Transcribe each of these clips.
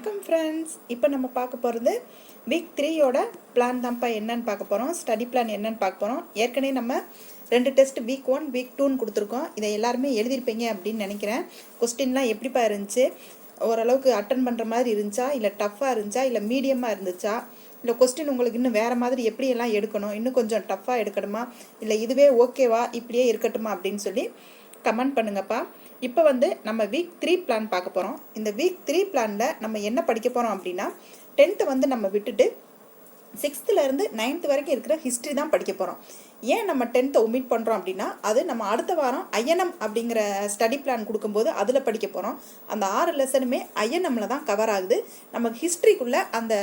வணக்கம் ஃப்ரெண்ட்ஸ். இப்போ நம்ம பார்க்க போகிறது வீக் 3யோட பிளான் தான்ப்பா. என்னன்னு பார்க்க போகிறோம், ஸ்டடி பிளான் என்னன்னு பார்க்க போகிறோம். ஏற்கனவே நம்ம 2 டெஸ்ட் வீக் 1 வீக் 2ன்னு கொடுத்துருக்கோம். இதை எல்லாருமே எழுதியிருப்பீங்க அப்படின்னு நினைக்கிறேன். கொஸ்டின்லாம் எப்படிப்பா இருந்துச்சு, ஓரளவுக்கு அட்டன் பண்ணுற மாதிரி இருந்துச்சா, இல்லை டஃப்பாக இருந்துச்சா, இல்லை மீடியமாக இருந்துச்சா, இல்லை கொஸ்டின் உங்களுக்கு இன்னும் வேறு மாதிரி எப்படியெல்லாம் எடுக்கணும், இன்னும் கொஞ்சம் டஃப்பாக எடுக்கணுமா, இல்லை இதுவே ஓகேவா, இப்படியே இருக்கட்டுமா அப்படின்னு சொல்லி கமெண்ட் பண்ணுங்கப்பா. இப்போ வந்து நம்ம வீக் 3 பிளான் பார்க்க போகிறோம். இந்த வீக் 3 பிளானில் நம்ம என்ன படிக்க போகிறோம் அப்படின்னா, 10th வந்து நம்ம விட்டுட்டு 6th to 9th வரைக்கும் இருக்கிற ஹிஸ்ட்ரி தான் படிக்க போகிறோம். ஏன் நம்ம 10th ஒமிட் பண்ணுறோம் அப்படின்னா, அது நம்ம அடுத்த வாரம் ஐஎன்எம் அப்படிங்கிற ஸ்டடி பிளான் கொடுக்கும்போது அதில் படிக்க போகிறோம். அந்த 6 லெசனுமே ஐஎன்எம்மில் தான் கவர் ஆகுது. நம்ம ஹிஸ்ட்ரிக்குள்ளே அந்த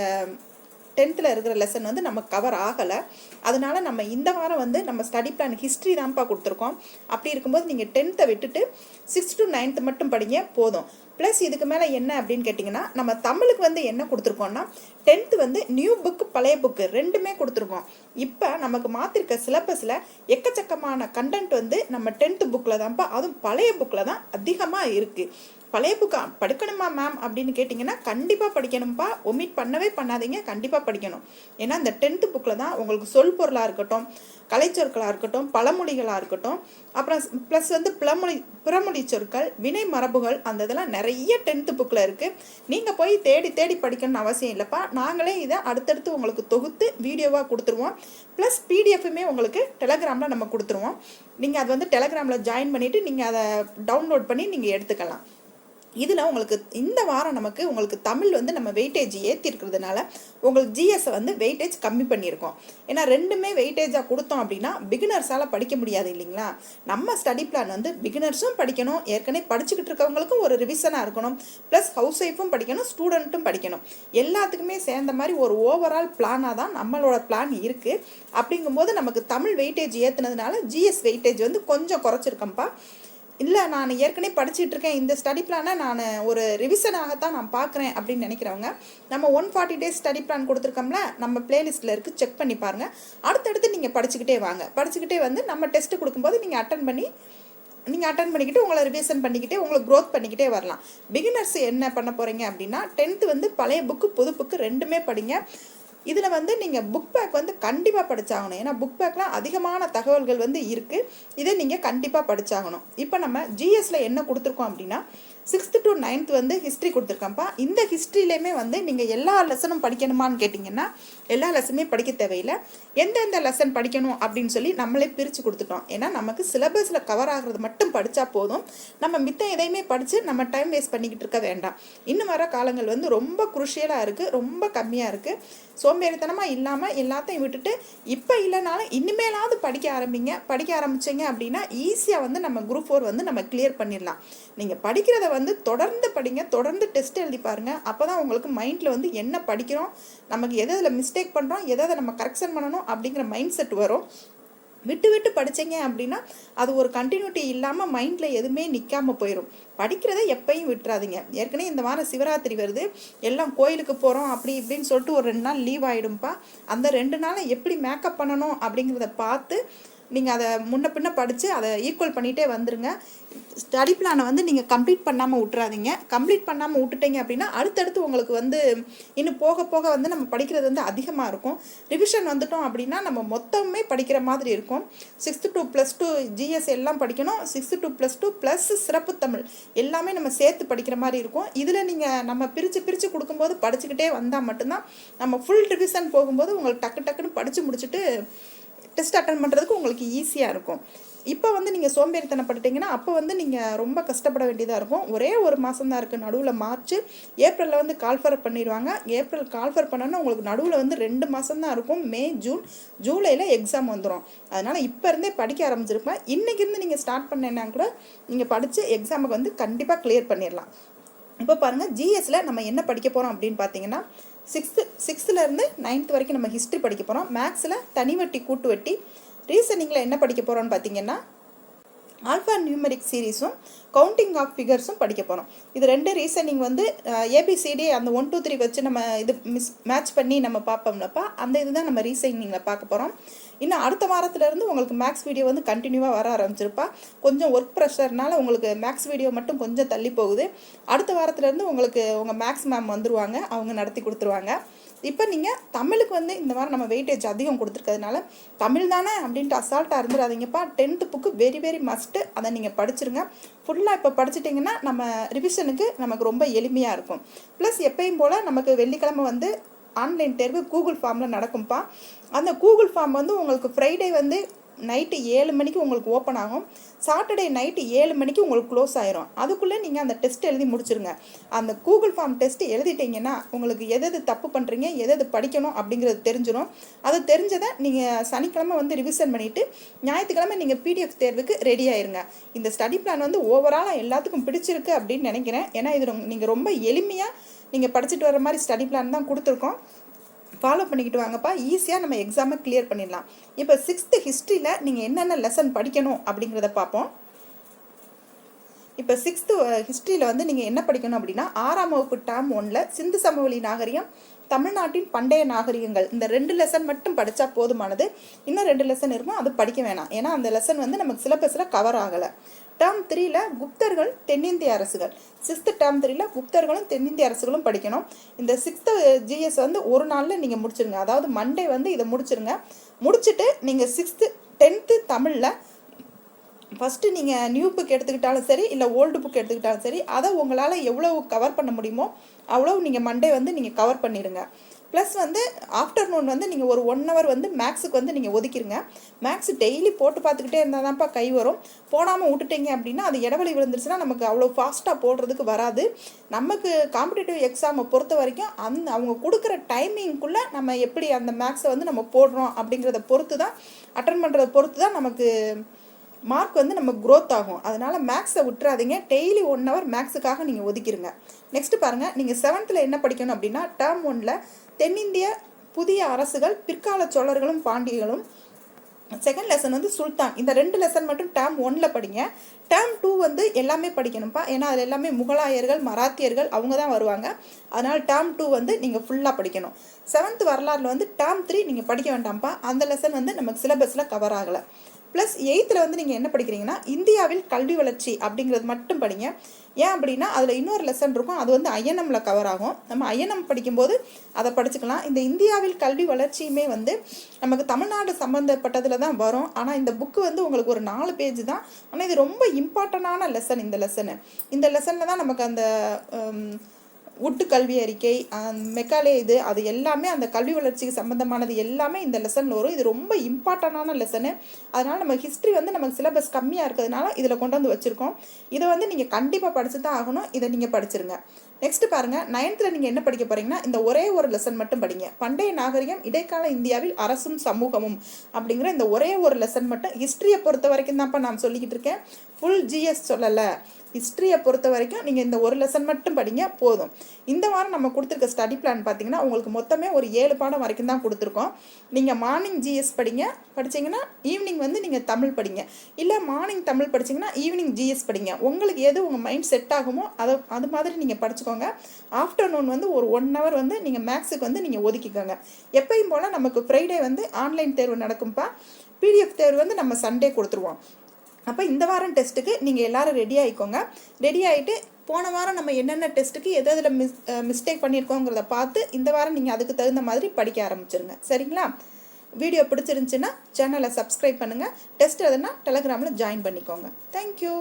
10th இருக்கிற லெசன் வந்து நம்ம கவர் ஆகலை. அதனால நம்ம இந்த வாரம் வந்து நம்ம ஸ்டடி பிளான் ஹிஸ்ட்ரி தான்ப்பா கொடுத்துருக்கோம். அப்படி இருக்கும்போது நீங்கள் 10th விட்டுட்டு 6th to 9th மட்டும் படிங்க போதும். ப்ளஸ் இதுக்கு மேலே என்ன அப்படின்னு கேட்டிங்கன்னா, நம்ம தமிழுக்கு வந்து என்ன கொடுத்துருக்கோம்னா, 10th வந்து நியூ புக்கு பழைய புக்கு ரெண்டுமே கொடுத்துருக்கோம். இப்போ நமக்கு மாற்றிருக்க சிலபஸில் எக்கச்சக்கமான கண்டென்ட் வந்து நம்ம 10th புக்கில் தான்ப்பா, அதுவும் பழைய புக்கில் தான் அதிகமாக இருக்குது. பழைய புக்கா படிக்கணுமா மேம் அப்படின்னு கேட்டிங்கன்னா, கண்டிப்பாக படிக்கணும்ப்பா. ஒமிட் பண்ணவே பண்ணாதீங்க, கண்டிப்பாக படிக்கணும். ஏன்னா இந்த 10th புக்கில் தான் உங்களுக்கு சொல் பொருளாக இருக்கட்டும், கலைச்சொற்களாக இருக்கட்டும், பழமொழிகளாக இருக்கட்டும், அப்புறம் ப்ளஸ் வந்து பிறமொழி சொற்கள், வினை மரபுகள், அந்த இதெல்லாம் நிறைய 10th புக்கில் இருக்குது. நீங்கள் போய் தேடி தேடி படிக்கணும்னு அவசியம் இல்லைப்பா. நாங்களே இதை அடுத்தடுத்து உங்களுக்கு தொகுத்து வீடியோவாக கொடுத்துருவோம். ப்ளஸ் பிடிஎஃப்புமே உங்களுக்கு டெலகிராமில் நம்ம கொடுத்துருவோம். நீங்கள் அது வந்து டெலகிராமில் ஜாயின் பண்ணிவிட்டு நீங்கள் அதை டவுன்லோட் பண்ணி நீங்கள் எடுத்துக்கலாம். இதில் உங்களுக்கு இந்த வாரம் உங்களுக்கு தமிழ் வந்து நம்ம வெயிட்டேஜ் ஏற்றிருக்கிறதுனால உங்களுக்கு ஜிஎஸை வந்து வெயிட்டேஜ் கம்மி பண்ணியிருக்கோம். ஏன்னா ரெண்டுமே வெயிட்டேஜாக கொடுத்தோம் அப்படின்னா பிகினர்ஸால் படிக்க முடியாது இல்லைங்களா. நம்ம ஸ்டடி பிளான் வந்து பிகினர்ஸும் படிக்கணும், ஏற்கனவே படிச்சுக்கிட்டு இருக்கவங்களுக்கும் ஒரு ரிவிஷனாக இருக்கணும், ப்ளஸ் ஹவுஸ் ஒய்ஃபும் படிக்கணும், ஸ்டூடெண்ட்டும் படிக்கணும். எல்லாத்துக்குமே சேர்ந்த மாதிரி ஒரு ஓவரால் பிளானாக தான் நம்மளோட பிளான் இருக்குது. அப்படிங்கும்போது நமக்கு தமிழ் வெயிட்டேஜ் ஏற்றுனதுனால ஜிஎஸ் வெயிட்டேஜ் வந்து கொஞ்சம் குறைச்சிருக்கோம்ப்பா. இல்லை நான் ஏற்கனவே படிச்சுட்டு இருக்கேன், இந்த ஸ்டடி பிளானை நான் ஒரு ரிவிஷனாகத்தான் நான் பார்க்குறேன் அப்படின்னு நினைக்கிறவங்க, நம்ம 140 days ஸ்டடி பிளான் கொடுத்துருக்கோம்ல, நம்ம பிளேலிஸ்ட்டில் இருக்குது, செக் பண்ணி பாருங்கள். அடுத்தடுத்து நீங்கள் படிச்சுக்கிட்டே வாங்க. படிச்சுக்கிட்டே வந்து நம்ம டெஸ்ட்டு கொடுக்கும்போது நீங்கள் அட்டன் பண்ணிக்கிட்டு உங்களை ரிவிஷன் பண்ணிக்கிட்டே உங்களுக்கு க்ரோத் பண்ணிக்கிட்டே வரலாம். பிகினர்ஸ் என்ன பண்ண போகிறீங்க அப்படின்னா, 10th வந்து பழைய புக்கு புது புக்கு ரெண்டுமே படிங்க. இதில் வந்து நீங்கள் புக் பேக் வந்து கண்டிப்பாக படித்தாகணும். ஏன்னா புக் பேக்கில் அதிகமான தகவல்கள் வந்து இருக்குது. இதை நீங்கள் கண்டிப்பாக படித்தாகணும். இப்போ நம்ம ஜிஎஸில் என்ன கொடுத்துருக்கோம் அப்படின்னா, 6th to 9th வந்து ஹிஸ்ட்ரி கொடுத்துருக்கோம்ப்பா. இந்த ஹிஸ்ட்ரியிலையுமே வந்து நீங்கள் எல்லா லெசனும் படிக்கணுமான்னு கேட்டிங்கன்னா, எல்லா லெசனுமே படிக்க தேவையில்லை. எந்தெந்த லெசன் படிக்கணும் அப்படின்னு சொல்லி நம்மளே பிரித்து கொடுத்துட்டோம். ஏன்னா நமக்கு சிலபஸில் கவர் ஆகிறது மட்டும் படித்தா போதும். நம்ம மித்தம் எதையுமே படித்து நம்ம டைம் வேஸ்ட் பண்ணிக்கிட்டு இருக்க வேண்டாம். இன்னும் வர காலங்கள் வந்து ரொம்ப குருஷியலாக இருக்குது, ரொம்ப கம்மியாக இருக்குது. சோம்பேறித்தனமாக இல்லாமல் எல்லாத்தையும் விட்டுட்டு இப்போ இல்லைனாலும் இனிமேலாவது படிக்க ஆரம்பிச்சிங்க அப்படின்னா ஈஸியாக வந்து நம்ம குரூப் 4 வந்து நம்ம கிளியர் பண்ணிடலாம். நீங்கள் படிக்கிறத வந்து தொடர்ந்து படிங்க, தொடர்ந்து டெஸ்ட் எழுதி பாருங்கள். அப்போ தான் உங்களுக்கு மைண்டில் வந்து என்ன படிக்கிறோம், நமக்கு எதில் மிஸ்டேக் பண்ணுறோம், எதை நம்ம கரெக்ஷன் பண்ணணும் அப்படிங்கிற மைண்ட் செட் வரும். விட்டு படித்தீங்க அப்படின்னா அது ஒரு கண்டினியூட்டி இல்லாமல் மைண்டில் எதுவுமே நிற்காமல் போயிடும். படிக்கிறத எப்பயும் விட்டுறாதீங்க. ஏற்கனவே இந்த வாரம் சிவராத்திரி வருது, எல்லாம் கோயிலுக்கு போகிறோம் அப்படி இப்படின்னு சொல்லிட்டு ஒரு 2 நாள் லீவ் ஆகிடும்ப்பா. அந்த 2 நாளை எப்படி மேக்கப் பண்ணணும் அப்படிங்கிறத பார்த்து நீங்கள் அதை முன்ன பின்ன படித்து அதை ஈக்குவல் பண்ணிகிட்டே வந்துடுங்க. ஸ்டடி பிளானை வந்து நீங்கள் கம்ப்ளீட் பண்ணாமல் விட்டுறாதீங்க. கம்ப்ளீட் பண்ணாமல் விட்டுட்டீங்க அப்படின்னா அடுத்தடுத்து உங்களுக்கு வந்து இன்னும் போக போக வந்து நம்ம படிக்கிறது வந்து அதிகமாக இருக்கும். ரிவிஷன் வந்துட்டோம் அப்படின்னா நம்ம மொத்தமே படிக்கிற மாதிரி இருக்கும். 6th to +2 ஜிஎஸ் எல்லாம் படிக்கணும், 6th to +2 ப்ளஸ் சிறப்பு தமிழ் எல்லாமே நம்ம சேர்த்து படிக்கிற மாதிரி இருக்கும். இதில் நீங்கள் நம்ம பிரித்து கொடுக்கும்போது படிச்சுக்கிட்டே வந்தால் மட்டும்தான் நம்ம ஃபுல் ரிவிஷன் போகும்போது உங்களுக்கு டக்குன்னு படித்து முடிச்சுட்டு டெஸ்ட் அட்டன் பண்ணுறதுக்கு உங்களுக்கு ஈஸியாக இருக்கும். இப்போ வந்து நீங்கள் சோம்பேறித்தனப்பட்டுட்டிங்கன்னா அப்போ வந்து நீங்கள் ரொம்ப கஷ்டப்பட வேண்டியதாக இருக்கும். ஒரே ஒரு மாதம் தான் இருக்குது. நடுவில் மார்ச் ஏப்ரலில் வந்து கால்ஃபர் பண்ணிடுவாங்க. ஏப்ரல் கால்ஃபர் பண்ணோன்னா உங்களுக்கு நடுவில் வந்து 2 மாதம் தான் இருக்கும். மே ஜூன் ஜூலையில் எக்ஸாம் வந்துடும். அதனால் இப்போ இருந்தே படிக்க ஆரம்பிச்சிருப்பேன். இன்றைக்கி இருந்து நீங்கள் ஸ்டார்ட் பண்ணேன்னா கூட நீங்கள் படித்து எக்ஸாமுக்கு வந்து கண்டிப்பாக கிளியர் பண்ணிடலாம். இப்போ பாருங்கள், ஜிஎஸில் நம்ம என்ன படிக்க போகிறோம் அப்படின்னு பார்த்தீங்கன்னா, 6th to 9th வரைக்கும் நம்ம ஹிஸ்ட்ரி படிக்க போகிறோம். மேக்ஸில் தனி வட்டி கூட்டு வட்டி, ரீசனிங்கில் என்ன படிக்க போகிறோன்னு பார்த்தீங்கன்னா ஆல்ஃபா நியூமெரிக் சீரீஸும் கவுண்டிங் ஆஃப் ஃபிகர்ஸும் படிக்க போகிறோம். இது 2 ரீசனிங் வந்து ஏபிசிடி அந்த 1 2 3 வச்சு நம்ம இது மேட்ச் பண்ணி நம்ம பார்ப்போம்லப்பா, அந்த இதுதான் நம்ம ரீசனிங்கில் பார்க்க போகிறோம். இன்னும் அடுத்த வாரத்துலேருந்து உங்களுக்கு மேக்ஸ் வீடியோ வந்து கண்டினியூவாக வர ஆரம்பிச்சிருப்பா. கொஞ்சம் ஒர்க் ப்ரெஷர்னால உங்களுக்கு மேக்ஸ் வீடியோ மட்டும் கொஞ்சம் தள்ளி போகுது. அடுத்த வாரத்துலேருந்து உங்களுக்கு உங்கள் மேக்ஸ் மேம் வந்துடுவாங்க, அவங்க நடத்தி கொடுத்துருவாங்க. இப்போ நீங்கள் தமிழுக்கு வந்து இந்த மாதிரி நம்ம வெயிட்டேஜ் அதிகம் கொடுத்துருக்கிறதுனால தமிழ் தானே அப்படின்ட்டு அசால்ட்டாக இருந்துடாதீங்கப்பா. 10th book very very must, அதை நீங்கள் படிச்சிருங்க. ஃபுல்லாக இப்போ படிச்சிட்டிங்கன்னா நம்ம ரிவிஷனுக்கு நமக்கு ரொம்ப எளிமையாக இருக்கும். ப்ளஸ் எப்பயும் போல் நமக்கு வெள்ளிக்கிழமை வந்து ஆன்லைன் தேர்வு கூகுள் ஃபார்மில் நடக்கும்ப்பா. அந்த கூகுள் ஃபார்ம் வந்து உங்களுக்கு ஃப்ரைடே வந்து நைட்டு 7 மணிக்கு உங்களுக்கு ஓப்பன் ஆகும். சாட்டர்டே நைட்டு 7 மணிக்கு உங்களுக்கு க்ளோஸ் ஆயிரும். அதுக்குள்ளே நீங்கள் அந்த டெஸ்ட் எழுதி முடிச்சிருங்க. அந்த கூகுள் ஃபார்ம் டெஸ்ட் எழுதிட்டிங்கன்னா உங்களுக்கு எது தப்பு பண்ணுறீங்க, எது படிக்கணும் அப்படிங்கிறது தெரிஞ்சிடும். அது தெரிஞ்சதை நீங்கள் சனிக்கிழமை வந்து ரிவிஷன் பண்ணிவிட்டு ஞாயிற்றுக்கிழமை நீங்கள் பிடிஎஃப் தேர்வுக்கு ரெடி ஆயிருங்க. இந்த ஸ்டடி பிளான் வந்து ஓவராலாக எல்லாத்துக்கும் பிடிச்சிருக்கு அப்படின்னு நினைக்கிறேன். ஏன்னா இது நீங்கள் ரொம்ப எளிமையாக நீங்கள் படிச்சுட்டு வர மாதிரி ஸ்டடி பிளான் தான் கொடுத்துருக்கோம். ஃபாலோ பண்ணிக்கிட்டு வாங்கப்பா. ஈஸியாக நம்ம எக்ஸாமை கிளியர் பண்ணிடலாம். இப்போ 6th ஹிஸ்ட்ரியில் நீங்கள் என்னென்ன லெசன் படிக்கணும் அப்படிங்கிறத பார்ப்போம். இப்போ 6th ஹிஸ்ட்ரியில் வந்து நீங்கள் என்ன படிக்கணும் அப்படின்னா 6ஆம் வகுப்பு டேர்ம் 1ல் சிந்து சமவெளி நாகரிகம், தமிழ்நாட்டின் பண்டைய நாகரிகங்கள், இந்த 2 லெசன் மட்டும் படித்தா போதுமானது. இன்னும் 2 லெசன் இருக்கும், அது படிக்க வேணாம். ஏன்னா அந்த லெசன் வந்து நமக்கு சிலபஸில் கவர் ஆகலை. டேர்ம் 3ல் குப்தர்கள், தென்னிந்திய அரசுகள். 6th டேர்ம் 3ல் குப்தர்களும் தென்னிந்திய அரசுகளும் படிக்கணும். இந்த 6th ஜிஎஸ் வந்து ஒரு நாளில் நீங்கள் முடிச்சிருங்க. அதாவது மண்டே வந்து இதை முடிச்சிருங்க. முடிச்சுட்டு நீங்கள் 6th 10th தமிழில் ஃபஸ்ட்டு நீங்கள் நியூ புக் எடுத்துக்கிட்டாலும் சரி, இல்லை ஓல்டு புக் எடுத்துக்கிட்டாலும் சரி, அதை உங்களால் எவ்வளோ கவர் பண்ண முடியுமோ அவ்வளோ நீங்கள் மண்டே வந்து நீங்கள் கவர் பண்ணிடுங்க. ப்ளஸ் வந்து ஆஃப்டர்நூன் வந்து நீங்கள் ஒரு 1 hour வந்து மேக்ஸுக்கு வந்து நீங்கள் ஒதுக்கிடுங்க. மேக்ஸ் டெய்லி போட்டு பார்த்துக்கிட்டே இருந்தால் தான்ப்பா கை வரும். போடாமல் விட்டுட்டீங்க அப்படின்னா அது இடவெளி விழுந்துருச்சுன்னா நமக்கு அவ்வளோ ஃபாஸ்ட்டாக போடுறதுக்கு வராது. நமக்கு காம்படிட்டிவ் எக்ஸாமை பொறுத்த வரைக்கும் அவங்க கொடுக்குற டைமிங்குள்ளே நம்ம எப்படி அந்த மேக்ஸை வந்து நம்ம போடுறோம் அப்படிங்கிறத பொறுத்து தான், அட்டன் பண்ணுறத பொறுத்து தான் நமக்கு மார்க் வந்து நம்ம க்ரோத் ஆகும். அதனால் மேக்ஸை விட்டுறாதீங்க. டெய்லி 1 hour மேக்ஸுக்காக நீங்கள் ஒதுக்கிடுங்க. நெக்ஸ்ட்டு பாருங்கள், நீங்கள் 7th என்ன படிக்கணும் அப்படின்னா டேர்ம் 1ல் தென்னிந்திய புதிய அரசுகள், பிற்கால சோழர்களும் பாண்டியர்களும். செகண்ட் லெசன் வந்து சுல்தான். இந்த 2 லெசன் மட்டும் டேர்ம் 1ல் படிங்க. டேர்ம் 2 வந்து எல்லாமே படிக்கணும்ப்பா. ஏன்னா அதில் எல்லாமே முகலாயர்கள், மராத்தியர்கள் அவங்க தான் வருவாங்க. அதனால் டேர்ம் 2 வந்து நீங்கள் ஃபுல்லாக படிக்கணும். 7th வரலாறில் வந்து டேர்ம் 3 நீங்கள் படிக்க வேண்டாம்ப்பா. அந்த லெசன் வந்து நமக்கு சிலபஸில் கவர் ஆகலை. ப்ளஸ் 8th வந்து நீங்கள் என்ன படிக்கிறீங்கன்னா இந்தியாவில் கல்வி வளர்ச்சி அப்படிங்கிறது மட்டும் படிங்க. ஏன் அப்படின்னா அதில் இன்னொரு லெசன் இருக்கும், அது வந்து ஐஎன்எம்மில் கவர் ஆகும். நம்ம ஐஎன்எம் படிக்கும்போது அதை படிச்சுக்கலாம். இந்த இந்தியாவில் கல்வி வளர்ச்சியுமே வந்து நமக்கு தமிழ்நாடு சம்மந்தப்பட்டதில் தான் வரும். ஆனால் இந்த புக்கு வந்து உங்களுக்கு ஒரு 4 பேஜ் தான். ஆனால் இது ரொம்ப இம்பார்ட்டண்டான லெசன். இந்த லெசனில் தான் நமக்கு அந்த உட்டு கல்வி அறிக்கை, மெக்காலே அது எல்லாமே அந்த கல்வி வளர்ச்சிக்கு சம்மந்தமானது எல்லாமே இந்த லெசனில் வரும். இது ரொம்ப இம்பார்ட்டண்டான லெசனு. அதனால் நம்ம ஹிஸ்ட்ரி வந்து நமக்கு சிலபஸ் கம்மியாக இருக்கிறதுனால இதில் கொண்டு வந்து வச்சுருக்கோம். இதை வந்து நீங்கள் கண்டிப்பாக படித்து தான் ஆகணும். இதை நீங்கள் படிச்சிருங்க. நெக்ஸ்ட்டு பாருங்கள், 9th நீங்கள் என்ன படிக்க போகிறீங்கன்னா இந்த ஒரே ஒரு லெசன் மட்டும் படிங்க. பண்டைய நாகரிகம், இடைக்கால இந்தியாவில் அரசும் சமூகமும் அப்படிங்கிற இந்த ஒரே ஒரு லெசன் மட்டும். ஹிஸ்ட்ரியை பொறுத்த வரைக்கும் தான்ப்பா நான் சொல்லிக்கிட்டு இருக்கேன், ஃபுல் ஜிஎஸ் சொல்லலை. ஹிஸ்ட்ரியை பொறுத்த வரைக்கும் நீங்கள் இந்த ஒரு லெசன் மட்டும் படிங்க போதும். இந்த வாரம் நம்ம கொடுத்துருக்க ஸ்டடி பிளான் பார்த்தீங்கன்னா உங்களுக்கு மொத்தமே ஒரு 7 பாடம் வரைக்கும் தான் கொடுத்துருக்கோம். நீங்கள் மார்னிங் ஜிஎஸ் படிச்சிங்கன்னா ஈவினிங் வந்து நீங்கள் தமிழ் படிங்க. இல்லை மார்னிங் தமிழ் படிச்சிங்கன்னா ஈவினிங் ஜிஎஸ் படிங்க. உங்களுக்கு எது உங்கள் மைண்ட் செட் ஆகுமோ அது மாதிரி நீங்கள் படிச்சுக்கோங்க. ஆஃப்டர்நூன் வந்து ஒரு 1 hour வந்து நீங்கள் மேக்ஸுக்கு வந்து நீங்கள் ஒதுக்கிக்கோங்க. எப்பயும் போல் நமக்கு ஃப்ரைடே வந்து ஆன்லைன் தேர்வு நடக்கும்ப்பா. பிடிஎஃப் தேர்வு வந்து நம்ம சண்டே கொடுத்துருவோம். அப்போ இந்த வாரம் டெஸ்ட்டுக்கு நீங்கள் எல்லோரும் ரெடி ஆகிக்கோங்க. ரெடி ஆகிட்டு போன வாரம் நம்ம என்னென்ன டெஸ்ட்டுக்கு எதில் மிஸ்டேக் பண்ணியிருக்கோங்கிறத பார்த்து இந்த வாரம் நீங்கள் அதுக்கு தகுந்த மாதிரி படிக்க ஆரம்பிச்சிருங்க. சரிங்களா? வீடியோ பிடிச்சிருந்துச்சுன்னா சேனலை சப்ஸ்கிரைப் பண்ணுங்கள். டெஸ்ட் எதுனா டெலகிராமில் ஜாயின் பண்ணிக்கோங்க. தேங்க்யூ.